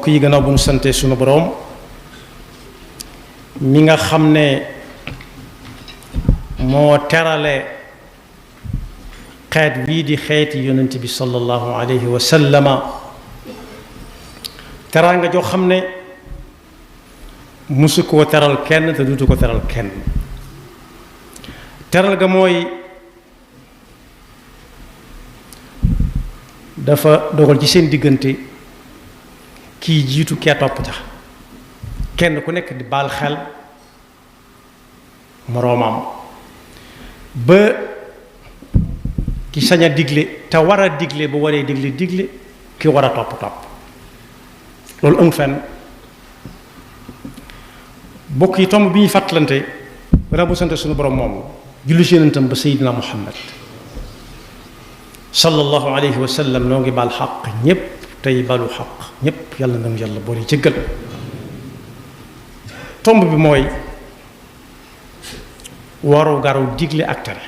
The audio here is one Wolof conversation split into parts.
bokk yi gannaaw bu ñu sante sunu boroom mi nga xam ne moo terale xeet wii di xeeti yonent bi sallallahu alayhi wa sallama teraa nga joo xam ne musu koo teral kenn te duutu ko teral kenn teral ga mooy dafa dogal ci seen diggante kii jiitu kee topp ca kenn ku nekk di baal xel moroomam ba ki sañ a digle te war a digle bu waree digle ki war a topp loolu amul fenn bokk yi tomb bi ñuy fàttalante bu sant suñu borom moom julli ci yonentam ba Seydina Muhammad sallallahu alayhi wa sallam noo ngi baal xaq ñépp tey balu xaq ñépp yàlla na mu yàlla boole jëggal tomb bi mooy waru garu digle ak tere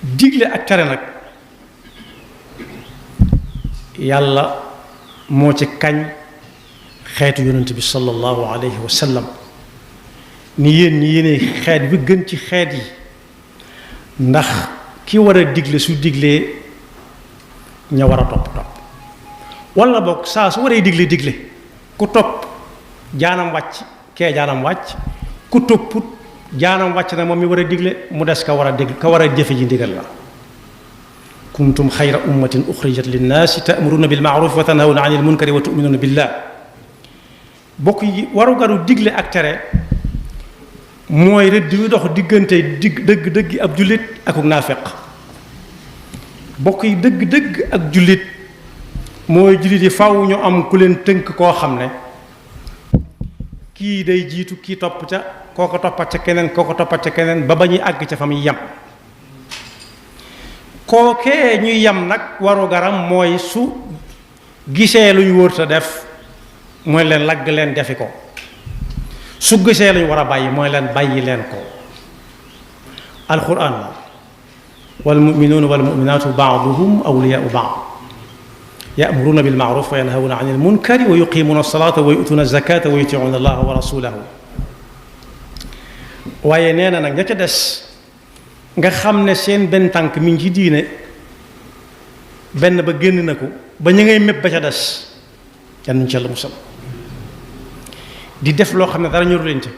digle ak tere nag yàlla moo ci kañ xeetu yonent bi sallallahu alayhi wa sallam ni yéen ñi yéene xeet bi gën ci xeet yi ndax ki war a digle su diglee ña war a topp walla boog saa su waree digle ku topp jaanam wàcc kee jaanam wàcc ku topput jaanam wàcc na moom mi war a digle mu des ka war a jëfe ji ndigal la kuntum xayra ummatin uxrijat linnaasi ta'muruna bil ma'ruf wa tanhawna anil munkari wa tu'minuna billah bokk yi waru garu digle ak tere mooy rëdd wi dox diggante dëgg ab jullit ak naafeq bokk yi dëgg ak jullit mooy jullit yi faw ñu am ku leen tënk koo xam ne kii day jiitu kii topp ca kooko toppat ca keneen ba ñuy àgg ca fa muy yem kookee ñuy yem nag waru garam mooy su gisee lu ñu wërta def mooy leen lagg leen defi ko su gisee lu ñu war a bàyyi mooy leen bàyyi leen ko alquran la wal muminuuna wal muminaatu baaduhum awliyaau baad ya'muruna bil ma'ruf wa yanhawna 'anil munkari wa yuqimuna as-salata wa yu'tuna az-zakata wa yuti'una allaha wa rasulahu waaye nee na nag ña ca des nga xam ne seen benn tànk mi ngi ci diine benn ba génn na ko ba ñu ngay mépp ba ca des yan nañu ci Yàlla musal di def loo xam ne dara ñoru leen ca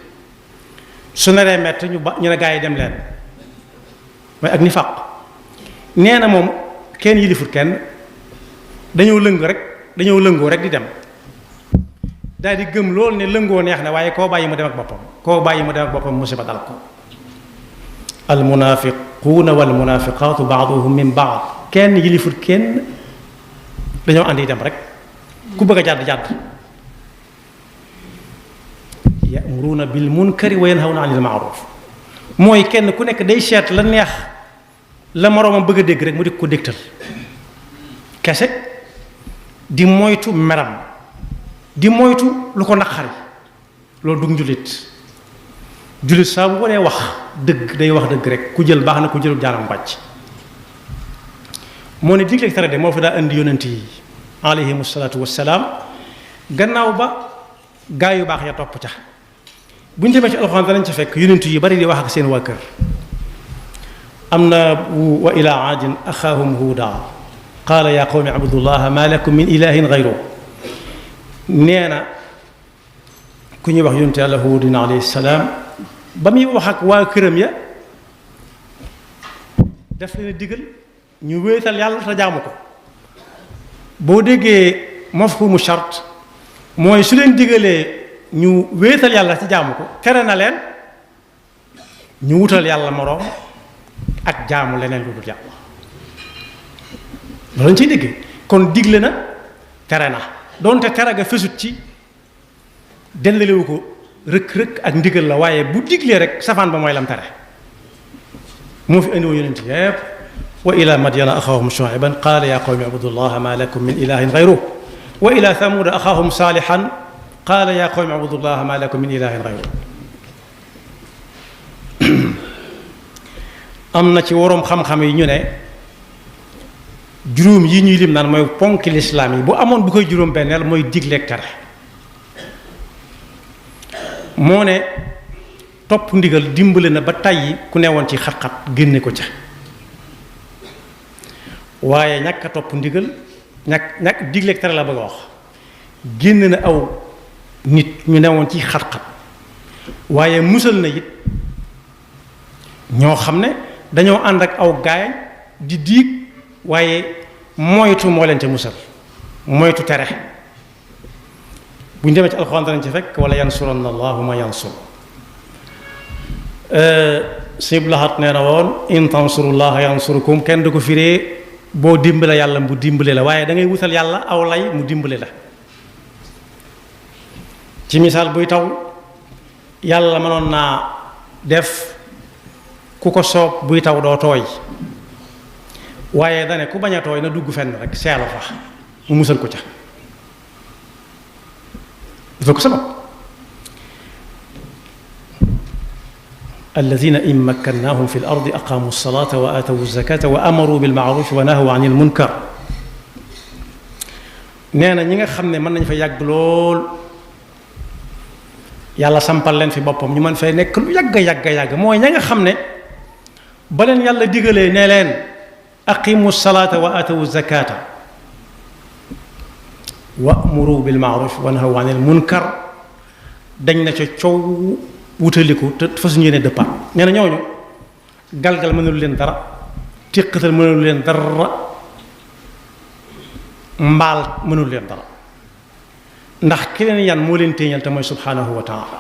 su naree mett ñu ne gaa yi dem leen mooy ak nifaq nee na moom kenn yilifut kenn dañoo lëngoo rek di dem daal di gëm loolu ne lëngoo neex na waaye koo bàyyi mu dem ak boppam musiba dal ko al munafiquuna wal munafiqaatu baaduhum min baad kenn yilifut kenn dañoo ànd dem rek ku bëgg a jàdd ya'muruuna bil munkari wa yanhawna 'anil ma'ruf mooy kenn ku nekk day seet la neex la moroomam bëgg a dégg rek mu di ko dégtal kese di moytu meram di moytu lu ko naqari loolu dug jullit saa bu waree wax dëgg day wax dëgg rek ku jël baax na ku jël jaanam wàcc moo ne digle tere de moo fi daa indi yonent yi alayhimu salaatu wassalaam gannaaw ba gaa yu baax ya topp ca bu ñu demee ci alxuraan danañ ca fekk yonent yu bari di wax ak seen waa kër am na wa ilaa aadin axaahum huuda qaala yaa qawmi abudullaha ma lakum min ilahin gayru nee na ku ñuy wax yonent yàlla huudin alayhi salaam ba muy wax ak waa këram ya def leen a digal ñu wéetal yàlla te jaamu ko boo déggee mafhumu shart mooy su leen digalee ñu wéetal yàlla ci jaamu ko tere na leen ñu wutal yàlla moroom ak jaamu leneen lu dul yàlla loolu lañ ciy déggee kon digle na tere na doonte tere ga fesut ci dellalewu ko rëkk-rëkk ak ndigal la waaye bu diglee rek safaan ba mooy lam tere moo fi indiwoo yonent yépp wa ila madyana axaahum shuayban qaala yaa qawmi abudullaha ma lakum min ilahin gayruh wa ila thamuda axaahum saalihan qaala yaa qawmi abudullaha ma lakum min ilahin gayruh am na ci waroom xam-xam yi ñu ne juróom yi ñuy lim naan mooy ponki lislaam yi bu amoon bu koy juróom benneel mooy digleeg tere moo ne topp ndigal dimbale na ba tàyyi ku newoon ci xat-xat génne ko ca waaye ñàkk a topp ndigal ñàkk digleeg tere la bëgg a wax génn na aw nit ñu newoon ci xat-xat waaye musal na it ñoo xam ne dañoo ànd ak aw gaay di diig waaye moytu moo leen ca musal moytu tere bu ñu demee ci alxuraan danañ ci fekk wala yansuranna allahu ma yansur sib laxat nee na woon in tansurullaha yansurukum kenn du ko firee boo dimbale yàlla mu dimbale la waaye da ngay wutal yàlla aw lay mu dimbale la ci misaal buy taw yàlla mënoon naa def ku ko soob buy taw doo tooy waaye dane ku bañ a tooy na dugg fenn rek seelu fa mu musal ko ca dafa ko sabab alladina in makkannahum fi l ardi aqamu lsalata wa aatawu zakata wa amaru bilmaaruf wa nahaw an il munkar nee na ñi nga xam ne mën nañ fa yàgg lool yàlla sampal leen fi boppam ñu mën fay nekk lu yàgg mooy ña nga xam ne ba leen yàlla digalee ne leen aqimu salata wa atawu zakata wa amuru bil maaruf wa nahaw anil munkar dañ na ca coow wutaliku te fasuñu yéene dëppaat nee na ñooñu galgal mënul leen dara téqatal mënul leen dara mbaal mënul leen dara ndax ki leen yan moo leen téeñal te mooy subhanahu wa taala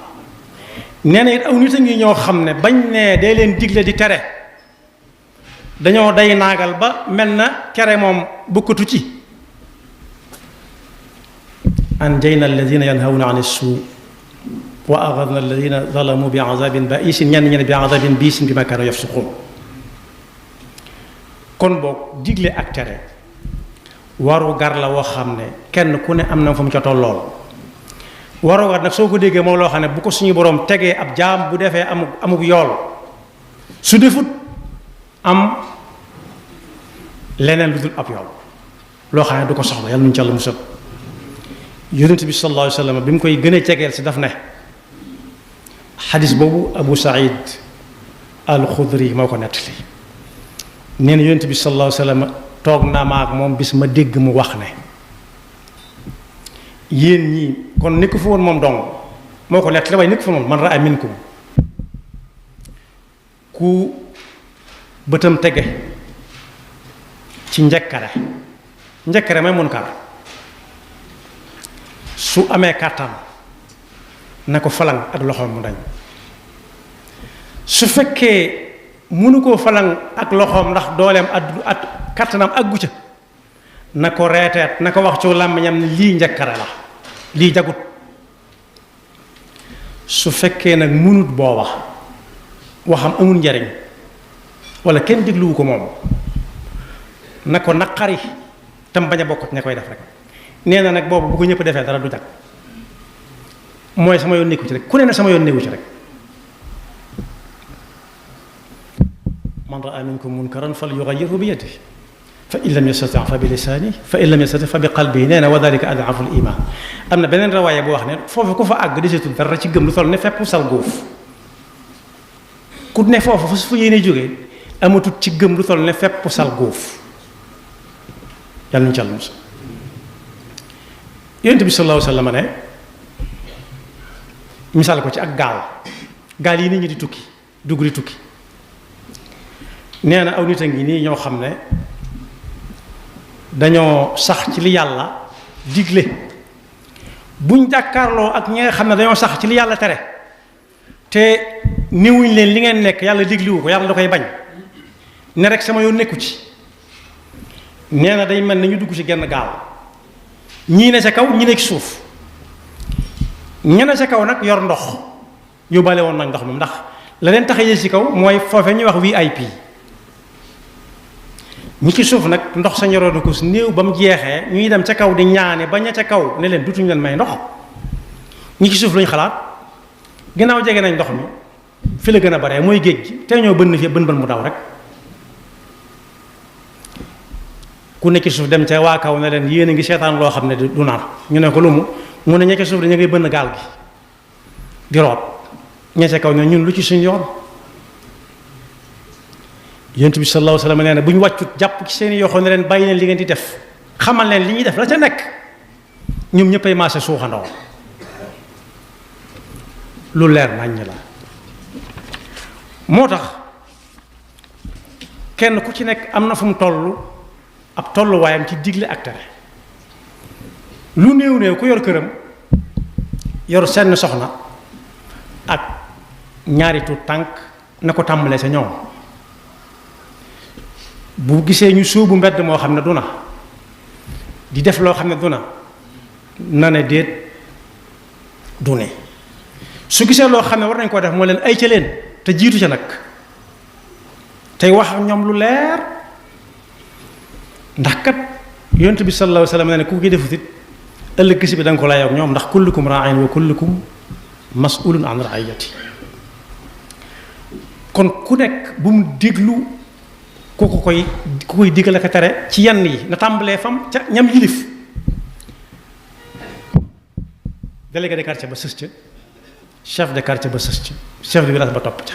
nee na it aw nit a ngi ñoo xam ne bañ ne dee leen digle di tere dañoo day naagal ba mel na tere moom bokkatu ci anjayna alladina yanhawna an suu wa axadna alladina zalamu bi azabin baisin ñenn ñene bi azabin biisin bi ma kaanu yafsuqun kon boog digle ak tere waru gar la woo xam ne kenn ku ne am na fa mu ca tollool waru gar nag soo ko déggee moom loo xam ne bu ko suñu boroom tegee ab jaam bu defee amuk yool su defut am leneen lu dul ab yool loo xam ne du ko soxla yàlla nuñu ci Yàlla musal yonent bi sallallahu alayhi wa sallam bi mu koy gën a cegeel si daf ne xadis boobu Abu Saïd al-Xudri moo ko nettali nee na yonent bi sallallahu alayhi wa sallam toog naa ma ak moom bis ma dégg mu wax ne yéen ñii kon nekku fa woon moom dong moo ko nettali waaye nekku fa moom man raa minkum ku bëtam tege ci njëkkare may munkar su amee kàttan na ko falang ak loxoom mu dañ su fekkee mënu koo falang ak loxoom ndax dooleem at kàttanam aggu ca na ko reeteet na ko wax ci làmmiñam ne lii njëkkare la lii jagut su fekkee nag mënut booba waxam amul njariñ wala kenn dégluwu ko moom na ko naqari tam bañ a bokk ña koy def rek nee na nag boobu bu ko ñëpp defee dara du jag mooy sama yoon nekku ci rek ku ne na sama yoon newu ci rek man raa minkum munkaran fal yugayyirhu bi yadihi fa in lam yastati fa bi lisaanihi fa in lam yastati fa bi qalbihi nee na wa dalika ad'afu al iman am na beneen rawaaye bu wax ne foofu ku fa àgg desetul dara ci gëm lu toll ne fépp sal góof ku ne foofu fa yéene jógee amatut ci gëm lu toll ne fépp sal góof yàlla nañu ci Yàlla musal yonent bi sallallahu alayhi wa sallam ne misaal ko ci ak gaal yi nit ñi di tukki dugg di tukki nee na aw nit a ngi nii ñoo xam ne dañoo sax ci li yàlla digle buñ jàkkaarloo ak ñi nga xam ne dañoo sax ci li yàlla tere te niwuñ leen li ngeen nekk yàlla digliwu ko yàlla da koy bañ ne rek sama yoon nekku ci nee na day mel ne ñu dugg ci genn gaal ñii ne ca kaw ñii ne ci suuf ña ne ca kaw nag yor ndox yóbbaale woon nag ndox moom ndax la leen tax a yéeg ci kaw mooy foofe ñuy wax VIP ñi ci suuf nag ndox sa ñoroon ko su néew ba mu jeexee ñuy dem ca kaw di ñaane ba ña ca kaw ne leen dutuñu leen may ndox ñi ci suuf lañu xalaat ginnaaw jege nañ ndox mi fi la gën a bare mooy géej gi te ñoo bënn fi bën mu daw rek ku nekk suuf dem ca waa kaw ne leen yéen a ngi seetaan loo xam ne du naan ñu ne ko lu mu ne ña ca suuf dañu ngay bënn gaal gi di root ña ca kaw ne ñun lu ci suñ yoon. yonent bi sallallahu alayhi wa sallam nee na bu ñu wàccut jàpp ci seen i yoxoo ne leen bàyyi leen li ngeen di def xamal leen li ñuy def la ca nekk ñoom ñëppay maase suuxandoo lu leer naññ la. moo tax kenn ku ci nekk am na fu mu toll ab tolluwaayam ci digle ak tere lu néew néew ku yor këram yor seen soxna ak ñaari tuut tànk na ko tàmbalee sa ñoom bu gisee ñu sóobu mbedd moo xam ne du na di def loo xam ne du na ne déet du ne su gisee loo xam ne war nañ koo def moo leen ay ca leen te jiitu ca nag tey wax ak ñoom lu leer ndax kat yonent bi sallallahu alayhi wa sallam ne ku ko defut it ëllëg gis bi da nga ko layoog ñoom ndax kullukum raa'in wa kullukum mas'ulun an ra'iyati kon ku nekk bu mu déglu ku koy digal ak tere ci yenn yi na tàmbalee fam ca ñam yilif délégué de quartier ba sës ca chef de quartier ba sës ca chef de village ba topp ca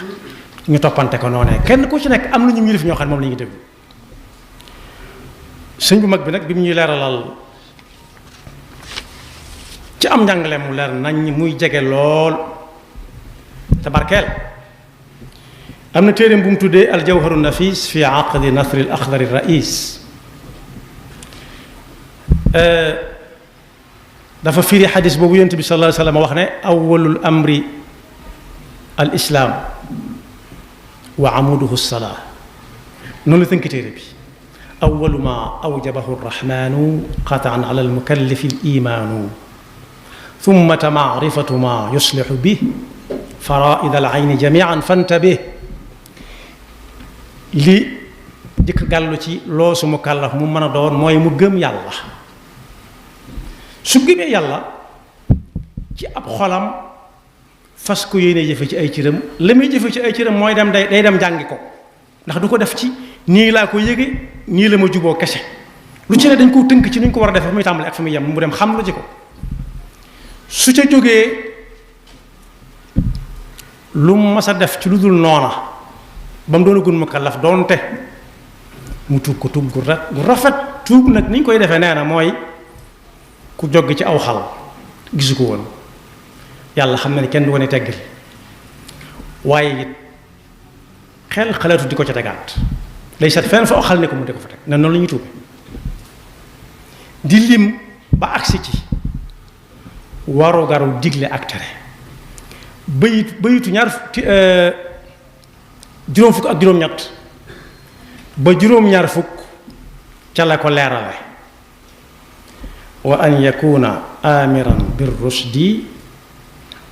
ñu toppante ko noonee kenn ku ci nekk am na ñu yilif ñoo xam ne moom la ñuy déglu sëñ bu mag bi nag bi mu ñuy leeralal ci am njàngale mu leer nañ muy jege lool te barkeel am na téeréem bu mu tuddee aljawharu nafis fi aqdi nasri al axdari rais dafa firi xadis boobu yonent bi sallallahu alayhi wa sallam wax ne awwalul amri al islaam wa amuduhu salaa noonu la tënk téere bi awwalu ma awjabahu arrahmanu qataan ala almukallifi al imaanu thumma maarifatu ma yuslixu bih faraid al ayni jamian fantabih li dikk gàllu ci loosu mu kàllaf mu mën a doon mooy mu gëm yàlla su gëmee yàlla ci ab xolam fas ko yéene jëfe ci ay cëram la muy jëfe ci ay cëram mooy dem day dem jàngi ko ndax du ko def ci nii laa ko yëge nii la ma juboo kese lu ci ne dañ koo tënk ci ni ñu ko war a def fa muy tàmbali ak fa muy yem mu dem xam lu ji ko su ca jógee lu mu mas a def ci lu dul noona ba mu doon gun mu kallaf doonte mu tuub ko tuub gu rafet tuub nag ni ñu koy defee nee na mooy ku joggi ci aw xal gisu ko woon yàlla xam na ne kenn du ko ne teggil waaye it xel xalaatu di ko ca tegaat day set fenn fa aw xal ne ko mu di ko fa teg ne noonu la ñuy tuube di lim ba agsi ci waru garu digle ak tere bayitu juróom fukk ak juróom-ñett ba juróom-ñaar fukk ca la ko leerale wa an yakuna amiran bir rushdi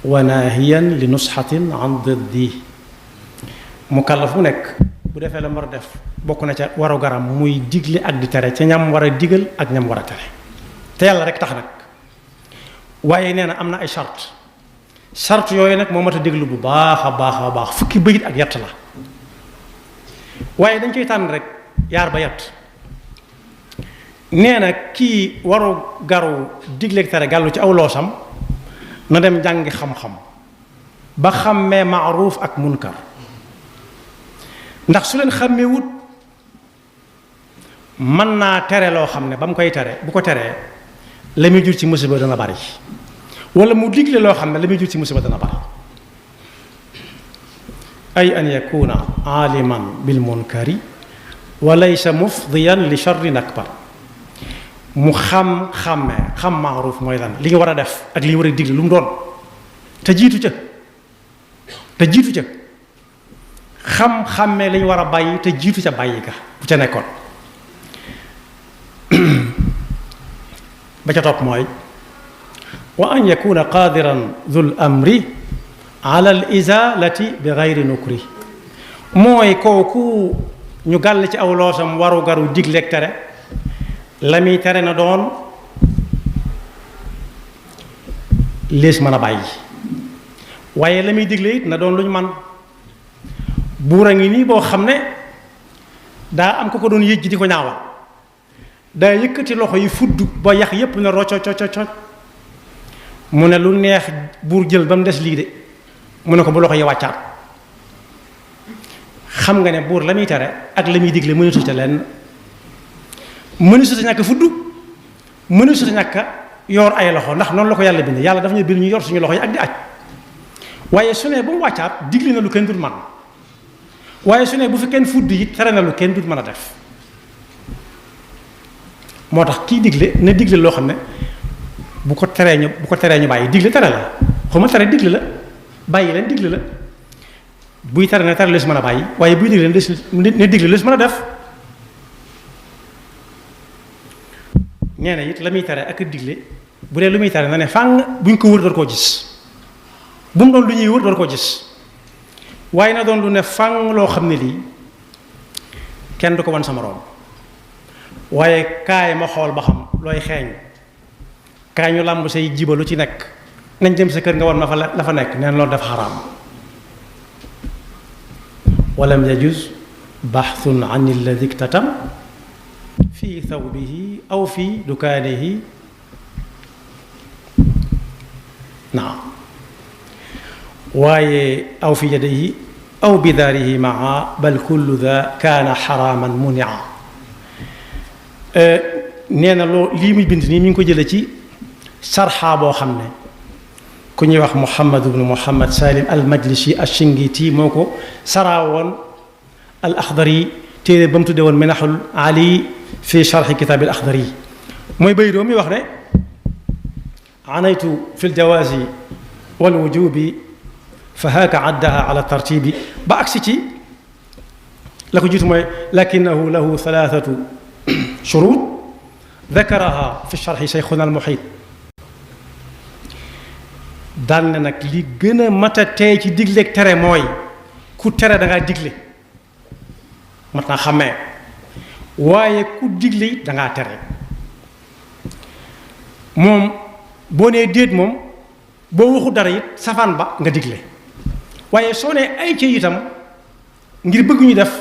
wa naahiyan li nusxatin an diddi mukallaf bu nekk bu defee la mu war a def bokk na ca waru garam muy digle ak di tere ca ñam war a digal ak ñam war a tere te yàlla rek tax nag waaye nee na am na ay charte yooyu nag moo mat a déglu bu baax a baax fukki bëyit ak yett la waaye dañ koy tànn rek yaar ba yett nee na kii waru garu digleeg tere gàllu ci aw loosam na dem jàngi xam-xam ba xàmmee maaruuf ak munkar ndax su leen xàmmee wut mën naa tere loo xam ne ba mu koy tere bu ko teree la muy jur ci musiba dana bari wala mu digle loo xam ne la muy jur ci musiba dana bari ay an yakuna aaliman bil munkari wa laysa mufdiyan li sharrin akbar mu xàmmee xam maaruuf mooy lan li nga war a def ak li nga war a digle lu mu doon te jiitu ca xàmmee li ñu war a bàyyi te jiitu ca bàyyi ga bu ca nekkoon ba ca topp mooy wa an yakuna qadiran dhul amri ala al izalati bi gayri nukri mooy kooku ñu gàll ci aw loosam waru garu digleeg tere la muy tere na doon lees mën a bàyyi waaye la muy digle it na doon lu ñu man buur a ngi nii boo xam ne daa am ko doon yëj di ko ñaawal daa yëkkati loxo yi fudd ba yax yépp ne rocco co mu ne lu neex buur jël ba mu des lii de mu ne ko bu loxo yi wàccaat xam nga ne buur la muy tere ak la muy digle mënu suta leen mënu suta ñàkk fudd mënu suta ñàkk yor ay loxo ndax noonu la ko yàlla bind yàlla dafa ñu bind ñu yor suñu loxo yi ak di aj waaye su ne bu mu wàccaat digle na lu kenn dul man waaye su ne bu fi kenn fudd yi tere na lu kenn dul mën a def moo tax kii digle na digle loo xam ne bu ko teree ñu bàyyi digle tere la xuma tere digle la bàyyi leen digle la buy tere ne tere lees mën a bàyyi waaye buy digle ne digle lees mën a def nee na it la muy tere ak digle bu dee lu muy tere na ne fàng buñ ko wër door koo gis bu mu doon lu ñuy wër door koo gis waaye na doon lu ne fàng loo xam ne lii kenn du ko wan sa moroom waaye kaay ma xool ba xam looy xeeñ kaay ñu làmb say jiba lu ci nekk nañ jëm sa kër nga wan ma fa la fa nekk neen loolu dafa xaraam walam yajuz baxthun an alladi iktatam fi thawbihi aw fi dukaanihi naam waaye aw fi yadihi aw bidaarihi maa bal kullu da kaana xaraaman munia nee na loo lii muy bind nii mi ngi ko jële ci sarxaa boo xam ne ku ñuy wax Muhammad ibnu Muhammad Salim al Majlisi Ashingiti moo ko saraawoon al Axdari téere ba mu tudde woon Minaxul Ali fi sharxi kitaabi al Axdari mooy bay doo mi wax ne anaytu fi ljawaazi wal wujubi fa haaka addaha ala tartibi ba agsi ci la ko jiitu mooy lakinahu lahu thalathatu shurut dakaraha fi sharxi shaykhuna al muhit daan ne nag li gën a mat a tey ci digleeg tere mooy ku tere da ngaa digle mat naa xàmmee waaye ku digle it da ngaa tere moom boo nee déet moom boo waxu dara it safaan ba nga digle waaye soo nee ay ci itam ngir bëgg ñu def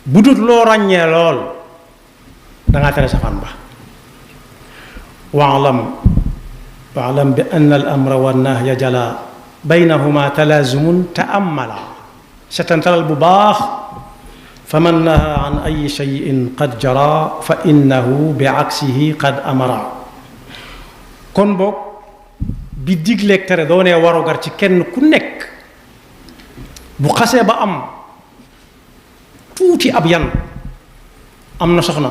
bu dut loo ràññee lool da ngaa tere safaan ba waalam bi anna al amra wa nahya jala baynahuma talaazumun taamala setantalal bu baax fa man naha an ay cheyin qad jara fa innahu bi aksihi qad amara kon boog bi digleeg tere doonee warugar ci kenn ku nekk bu xasee ba am tuuti ab yan am na soxna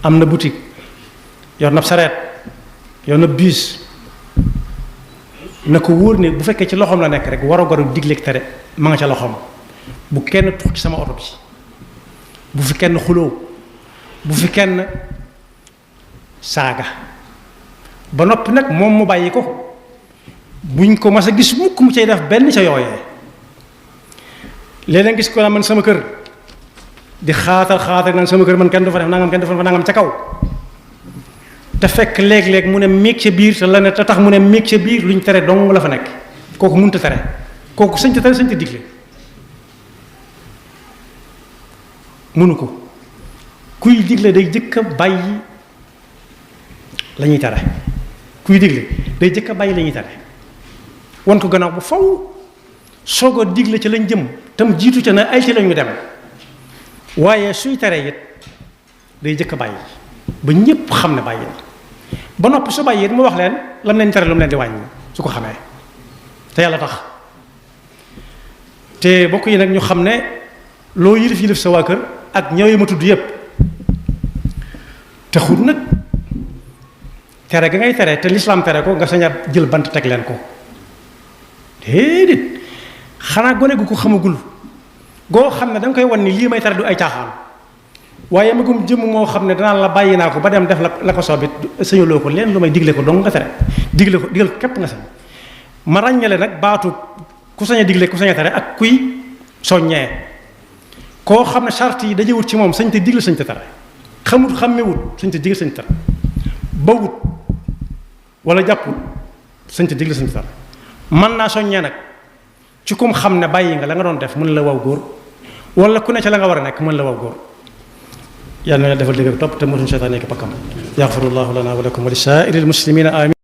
am na boutique yor na sareet yor na biis na ko wóor ne bu fekkee ci loxoom la nekk rek warugaru digleeg tere ma nga ca loxoom bu kenn tux ci sama oto bi bu fi kenn xuloo bu fi kenn saaga ba noppi nag moom mu bàyyi ko buñ ko mas a gis mukk mu cay def benn ca yooyee léeg-léeg gis ko naa man sama kër di xaatar naan sama kër man kenn du fa def nangam kenn du fa nangam ca kaw te fekk léeg-léeg mu ne miig ca biir te la ne te tax mu ne miig ca biir luñ tere dong la fa nekk kooku mënta tere kooku sañta tere sañta digle mënu ko kuy digle day jëkk a bàyyi la ñuy tere kuy digle day jëkk a bàyyi la ñuy tere wan ko gannaaw bu faw soog a digle ci lañ jëm tam jiitu ca na ay ci lañu dem waaye suy tere it day jëkk a bàyyi ba ñépp xam ne bàyyi na ba noppi su bàyyi it mu wax leen lam leen tere lu mu leen di wàññi su ko xamee te yàlla tax te bokk yi nag ñu xam ne loo yilif sa waa kër ak ñëw ma tudd yépp te xut nag tere ga ngay tere te lislaam tere ko nga sañ a jël bant teg leen ko déedéet xanaa gone gu ko xamagul goo xam ne da nga koy wan ni lii may tere du ay caaxaan waaye magum jëmm moo xam ne danaa la bàyyi naa ko ba dem def la ko soobit sañuloo ko leen lu may digle ko dong nga tere digle ko digal képp nga sañ ma ràññale nag baatu ku sañ a digle ku sañ a tere ak kuy soññee koo xam ne charte yi dajewut ci moom sañ te digle sañ te tere xamut xàmmewut sañ te digle sañ te tere bawut wala jàpput sañ te digle sañ te tere mën naa soññee nag ci kum xam ne bàyyi nga la nga doon def mën la waw góor wala ku ne ca la nga war a nekk mën la waw góor yàlla na defal dëgg ak topp te mosuñu seytaane nekk pakkam yaxfirullahu lana wa lakum wa li saa'iril muslimina amin